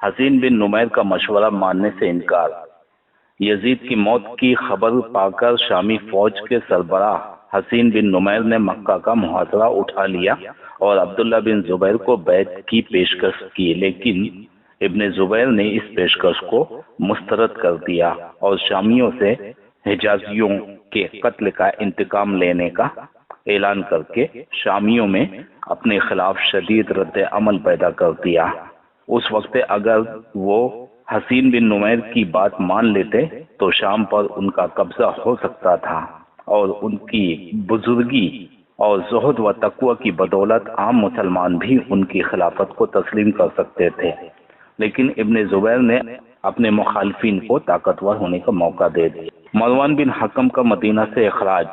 حسین بن نمیر کا مشورہ ماننے سے انکار۔ یزید کی موت کی خبر پا کر شامی فوج کے سربراہ حسین بن نمیر نے مکہ کا محاصرہ اٹھا لیا اور عبداللہ بن زبیر کو بیعت کی پیشکش کی، لیکن ابن زبیر نے اس پیشکش کو مسترد کر دیا اور شامیوں سے حجازیوں کے قتل کا انتقام لینے کا اعلان کر کے شامیوں میں اپنے خلاف شدید رد عمل پیدا کر دیا۔ اس وقت اگر وہ حسین بن نمیر کی بات مان لیتے تو شام پر ان کا قبضہ ہو سکتا تھا اور ان کی بزرگی اور زہد و تقوی کی بدولت عام مسلمان بھی ان کی خلافت کو تسلیم کر سکتے تھے، لیکن ابن زبیر نے اپنے مخالفین کو طاقتور ہونے کا موقع دے دیا۔ مروان بن حکم کا مدینہ سے اخراج۔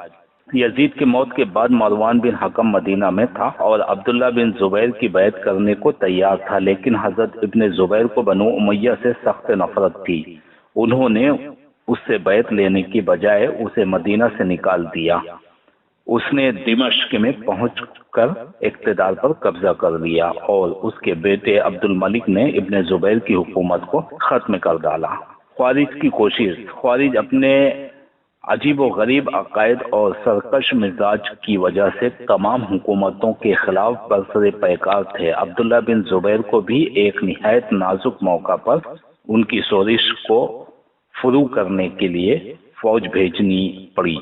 یزید کی موت کے بعد مروان بن حکم مدینہ میں تھا اور عبداللہ بن زبیر کی بیعت کرنے کو تیار تھا، لیکن حضرت ابن زبیر کو بنو امیہ سے سخت نفرت تھی۔ انہوں نے اس سے بیعت لینے کی بجائے اسے مدینہ سے نکال دیا۔ اس نے دمشق میں پہنچ کر اقتدار پر قبضہ کر لیا اور اس کے بیٹے عبد الملک نے ابن زبیر کی حکومت کو ختم کر ڈالا۔ خوارج کی کوشش۔ خوارج اپنے عجیب و غریب عقائد اور سرکش مزاج کی وجہ سے تمام حکومتوں کے خلاف برسر پیکار تھے۔ عبداللہ بن زبیر کو بھی ایک نہایت نازک موقع پر ان کی شورش کو فرو کرنے کے لیے فوج بھیجنی پڑی۔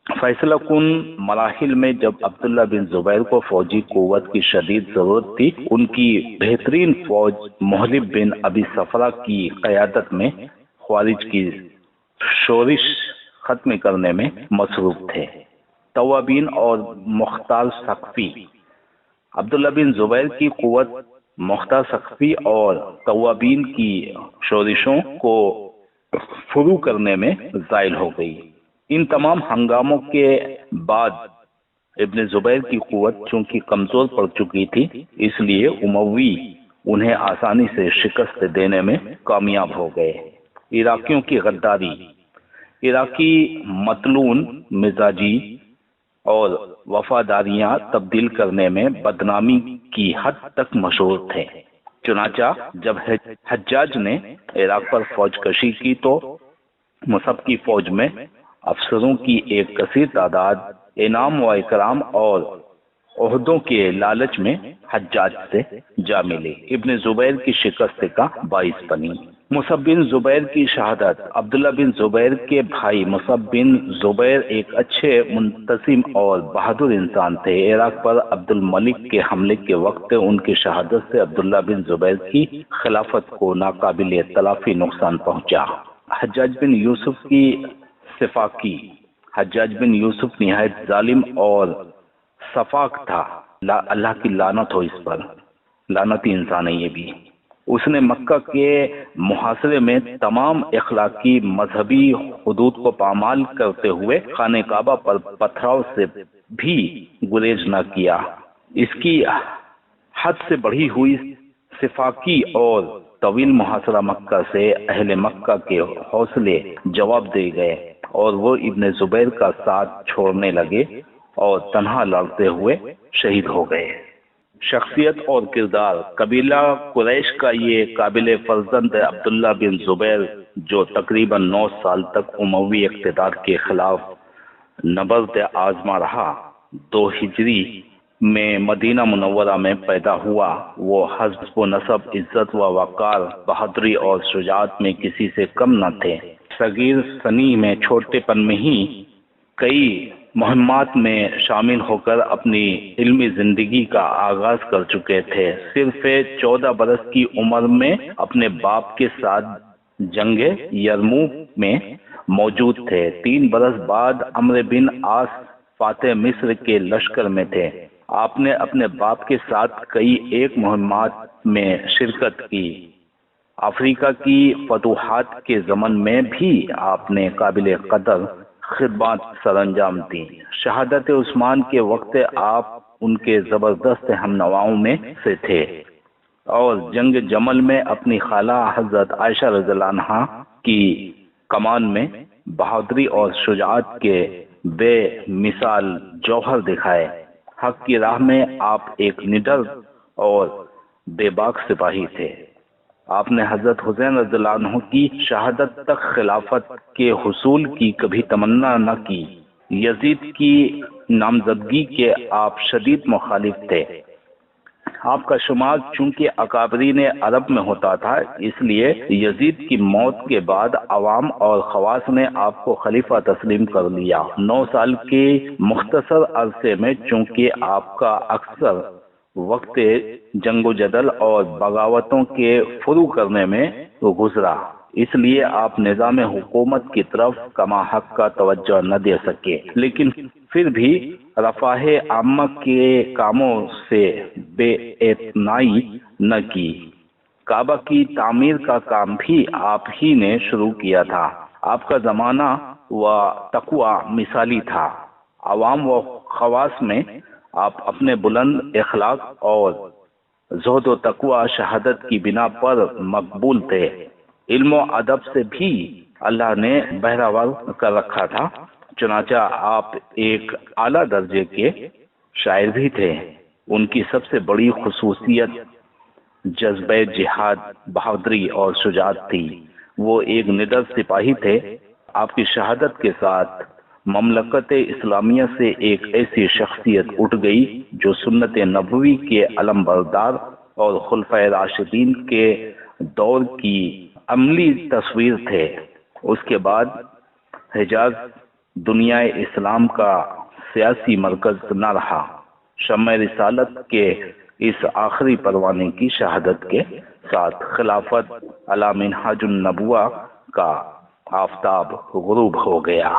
فیصلہ کن مراحل میں جب عبداللہ بن زبیر کو فوجی قوت کی شدید ضرورت تھی، ان کی بہترین فوج محلب بن ابی صفرہ کی قیادت میں خوارج کی شورش ختم کرنے میں مصروف تھے۔ توابین اور مختار ثقفی۔ عبداللہ بن زبیر کی قوت مختار ثقفی اور توابین کی شورشوں کو فرو کرنے میں زائل ہو گئی۔ ان تمام ہنگاموں کے بعد ابن زبیر کی قوت چونکہ کمزور پڑ چکی تھی، اس لیے اموی انہیں آسانی سے شکست دینے میں کامیاب ہو گئے۔ عراقیوں کی غداری۔ عراقی مطلون مزاجی اور وفاداریاں تبدیل کرنے میں بدنامی کی حد تک مشہور تھے۔ چنانچہ جب حجاج نے عراق پر فوج کشی کی تو مصعب کی فوج میں افسروں کی ایک کثیر تعداد انعام و اکرام اور عہدوں کے لالچ میں حجاج سے جا ملے، ابن زبیر کی شکست کا باعث بنی۔ مصعب بن زبیر کی شہادت۔ عبداللہ بن زبیر کے بھائی مصعب بن زبیر ایک اچھے، منتظم اور بہادر انسان تھے۔ عراق پر عبد الملک کے حملے کے وقت ان کی شہادت سے عبداللہ بن زبیر کی خلافت کو ناقابل تلافی نقصان پہنچا۔ حجاج بن یوسف کی سفاکی۔ حجاج بن یوسف نہایت ظالم اور سفاک تھا، اللہ کی لعنت ہو اس پر، لعنتی انسان ہے یہ بھی۔ اس نے مکہ کے محاصرے میں تمام اخلاقی مذہبی حدود کو پامال کرتے ہوئے خانہ کعبہ پر پتھراؤ سے بھی گریز نہ کیا۔ اس کی حد سے بڑھی ہوئی سفاکی اور طویل محاصرہ مکہ سے اہل مکہ کے حوصلے جواب دے گئے اور وہ ابن زبیر کا ساتھ چھوڑنے لگے اور تنہا لڑتے ہوئے شہید ہو گئے۔ شخصیت اور کردار۔ قبیلہ قریش کا یہ قابل فرزند عبداللہ بن زبیر جو تقریباً 9 سال تک اموی اقتدار کے خلاف نبرد آزما رہا، 2 ہجری میں مدینہ منورہ میں پیدا ہوا، وہ حسب و نسب، عزت و وقار، بہادری اور شجاعت میں کسی سے کم نہ تھے۔ صغیر سنی میں چھوٹے پن میں ہی کئی مہمات میں شامل ہو کر اپنی علمی زندگی کا آغاز کر چکے تھے۔ صرف 14 برس کی عمر میں اپنے باپ کے ساتھ جنگ یرموک میں موجود تھے۔ 3 برس بعد عمرو بن عاص فاتح مصر کے لشکر میں تھے۔ آپ نے اپنے باپ کے ساتھ کئی ایک مہمات میں شرکت کی۔ افریقہ کی فتوحات کے ضمن میں بھی آپ نے قابل قدر خدمات سر انجام دی۔ شہادت عثمان کے وقت آپ ان کے زبردست ہم نواؤں میں سے تھے اور جنگ جمل میں اپنی خالہ حضرت عائشہ رضی اللہ عنہا کی کمان میں بہادری اور شجاعت کے بے مثال جوہر دکھائے۔ حق کی راہ میں آپ ایک نڈر اور بے باک سپاہی تھے۔ آپ نے حضرت حسین رضی اللہ عنہ کی شہادت تک خلافت کے حصول کی کبھی تمنا نہ کی۔ یزید کی نامزدگی کے آپ شدید مخالف تھے۔ آپ کا شمار چونکہ اکابرین عرب میں ہوتا تھا، اس لیے یزید کی موت کے بعد عوام اور خواص نے آپ کو خلیفہ تسلیم کر لیا۔ 9 سال کے مختصر عرصے میں چونکہ آپ کا اکثر وقت جنگ و جدل اور بغاوتوں کے فروغ کرنے میں گزرا، اس لیے آپ نظام حکومت کی طرف کما حق کا توجہ نہ دے سکے، لیکن پھر بھی رفاہ عامہ کے کاموں سے بے اعتنائی نہ کی۔ کعبہ کی تعمیر کا کام بھی آپ ہی نے شروع کیا تھا۔ آپ کا زمانہ و تقوی مثالی تھا۔ عوام و خواص میں آپ اپنے بلند اخلاق اور زہد و تقوی شہادت کی بنا پر مقبول تھے۔ علم و ادب سے بھی اللہ نے بہرہور کر رکھا تھا، چنانچہ آپ ایک اعلیٰ درجے کے شاعر بھی تھے۔ ان کی سب سے بڑی خصوصیت جذبہ جہاد، بہادری اور شجاعت تھی۔ وہ ایک نڈر سپاہی تھے۔ آپ کی شہادت کے ساتھ مملکت اسلامیہ سے ایک ایسی شخصیت اٹھ گئی جو سنت نبوی کے علم بردار اور خلفائے راشدین کے دور کی عملی تصویر تھے۔ اس کے بعد حجاز دنیا اسلام کا سیاسی مرکز نہ رہا۔ شمع رسالت کے اس آخری پروانے کی شہادت کے ساتھ خلافت علی منہاج النبوہ کا آفتاب غروب ہو گیا۔